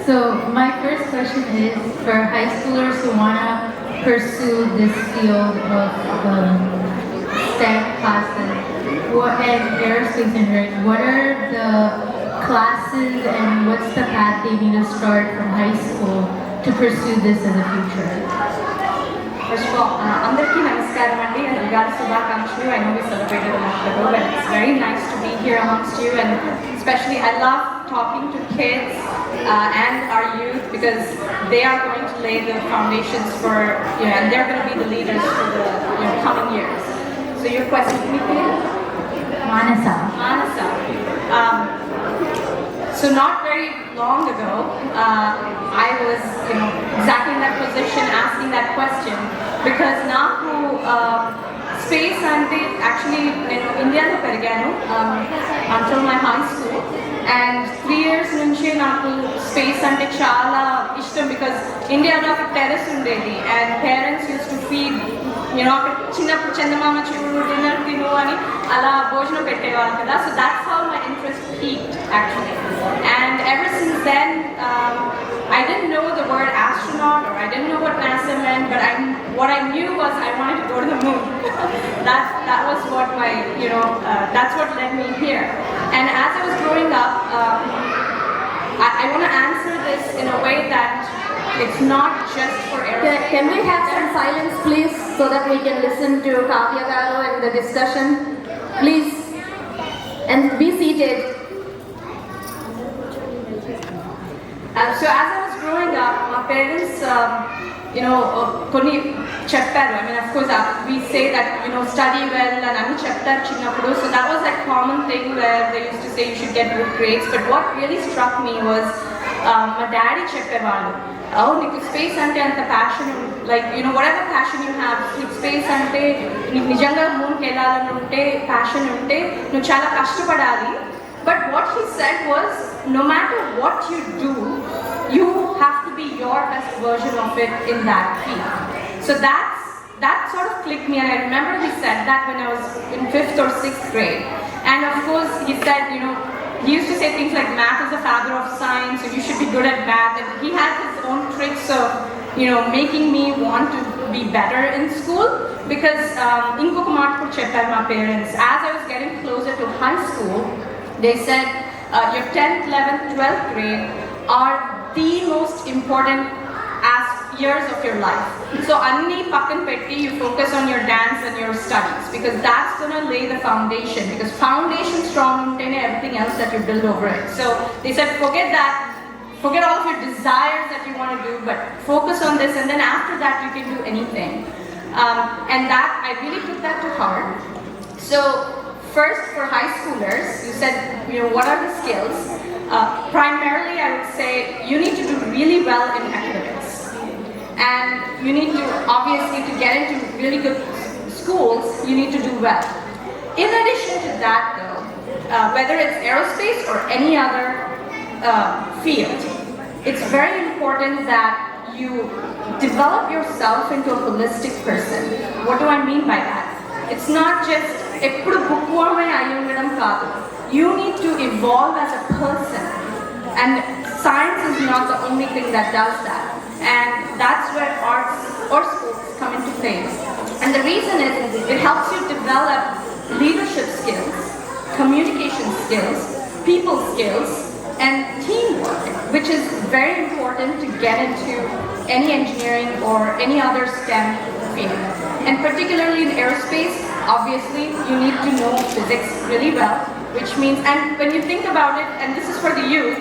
So my first question is for high schoolers who want to pursue this field of STEM classes and aerospace engineering. What are the classes and what's the path they need to start from high school to pursue this as a future? First of all, Andarki Namaskaram Andi and Ugadi Subhakankshalu. I know we celebrated a month ago, but it's very nice to be here amongst you, and especially I love talking to kids and our youth because they are going to lay the foundations for, and they're going to be the leaders for the coming years. So your question, please? Manasa. So not very long ago, I was, exactly in that position, asking that question because now space ante actually, India lo periganu until my high school, and 3 years nunchi naaku space ante chaala ishtam because India lo oka terrace undedi and parents used to feed చిన్నప్పుడు చందమామ చూడు dinner తిను అని అలా భోజనం పెట్టేవాళ్ళు కదా. So that's how my interest peaked actually, and ever since then I didn't know the word astronaut or I didn't know what NASA meant, but what I knew was I wanted to go to the moon. that was what my that's what led me here. And as I was growing up, I want to answer this in a way that it's not just for aerospace. Can we have some silence, please, so that we can listen to Kavya Garu and the discussion? Please. And be seated. So as I was growing up, my parents, కొన్ని చెప్పారు. I mean, of course, we say that, study well and అని చెప్తారు చిన్నప్పుడు. So that was a common thing where they used to say you should get good grades. But what really struck me was my daddy చెప్పేవాళ్ళు, నీకు space అంటే అంత passion, like whatever passion you have, నీకు space అంటే నీకు నిజంగా మూన్కి వెళ్ళాలని ఉంటే ప్యాషన్ ఉంటే నువ్వు చాలా కష్టపడాలి. But what he said was, no matter what you do, you have to be your best version of it in that field. So that sort of clicked me, and I remember he said that when I was in 5th or 6th grade. And of course he said, he used to say things like math is the father of science, so you should be good at math, and he had his own tricks of making me want to be better in school. Because inkoka మాట కూడా చెప్పారు my parents, as I was getting closer to high school, they said your 10th, 11th, 12th grade are the most important years of your life. So anni pakkan petti, you focus on your dance and your studies because that's going to lay the foundation, because foundation strong untene everything else that you build over it. So they said forget that, forget all of your desires that you want to do, but focus on this, and then after that you can do anything. And that I really took that to heart. So first, for high schoolers, you said, what are the skills? Primarily, I would say you need to do really well in academics. And you need to, obviously, to get into really good schools, you need to do well. In addition to that, though, whether it's aerospace or any other field, it's very important that you develop yourself into a holistic person. What do I mean by that? It's not just ఎప్పుడు బుక్వర్మే అయి ఉండడం కాదు. You need to evolve as a person, and science is not the only thing that does that, and that's where arts or sports come into play. And the reason is it helps you develop leadership skills, communication skills, people skills, and teamwork, which is very important to get into any engineering or any other STEM field. And particularly in aerospace, obviously you need to know physics really well, which means, and when you think about it, and this is for the youth,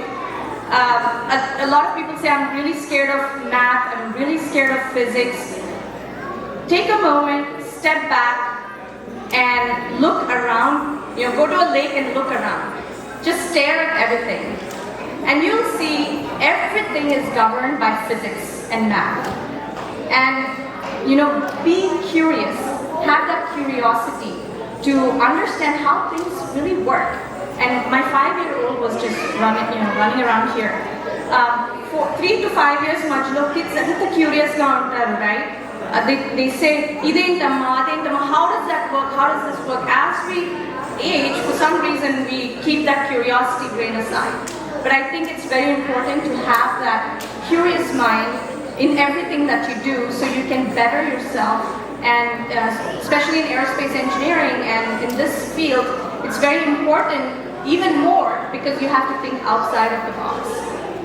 a lot of people say I'm really scared of math, I'm really scared of physics. Take a moment, step back and look around, go to a lake and look around. Just stare at everything and you'll see everything is governed by physics and math. And be curious, have that curiosity to understand how things really work. And my 5-year-old was just running around here. For 3 to 5 years, majlo kids are curious ga untaru, right? They say, identama, how does that work? How does this work? As we age, for some reason, we keep that curiosity brain aside. but I think it's very important to have that curious mind in everything that you do so you can better yourself. And especially in aerospace engineering and in this field, it's very important even more because you have to think outside of the box.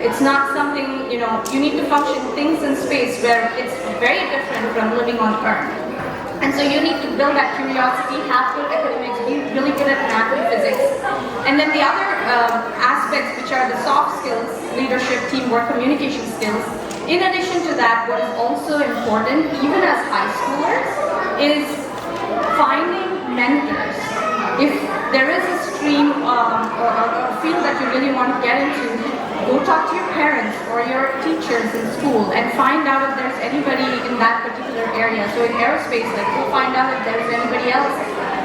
It's not something, you need to function things in space where it's very different from living on Earth. And so you need to build that curiosity, have good academics, be really good at math and physics. And then the other aspects, which are the soft skills, leadership, teamwork, communication skills. In addition to that, what is also important, even as high schoolers, is finding mentors. If there is a stream or a field that you really want to get into, go talk to your parents or your teachers in school and find out if there's anybody in that particular area. So in aerospace, go find out if there's anybody else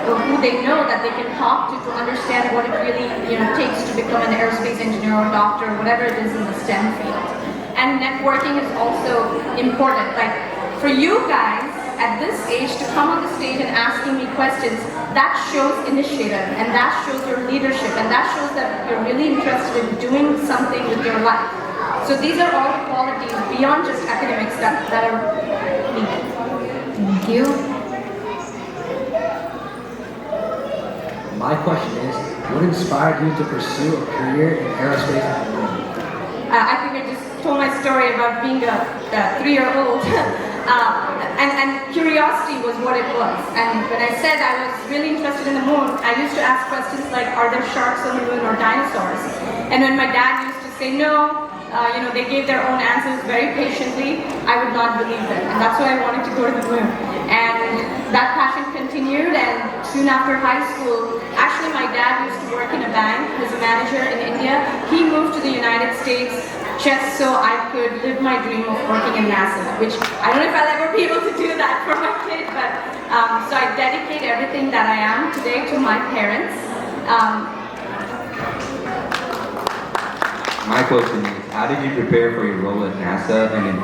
who they know that they can talk to understand what it really takes to become an aerospace engineer or doctor or whatever it is in the STEM field. And networking is also important. Like for you guys at this age to come on the stage and asking me questions, that shows initiative and that shows your leadership and that shows that you're really interested in doing something with your life. So these are all the qualities beyond just academics that are needed. Thank you. My question is, what inspired you to pursue a career in aerospace engineering? I think I just told my story about being a 3-year-old. And curiosity was what it was. And when I said I was really interested in the moon, I used to ask questions like, are there sharks on the moon or dinosaurs? And when my dad used to say no, they gave their own answers very patiently, I would not believe them. And that's why I wanted to go to the moon. And that passion continued, and soon after high school, actually my dad used to work in a bank as a manager in India. He moved to the United States just so I could live my dream of working in NASA, which I don't know if I'll ever be able to do that for my kid, but so I dedicate everything that I am today to my parents. My question is, how did you prepare for your role at NASA and in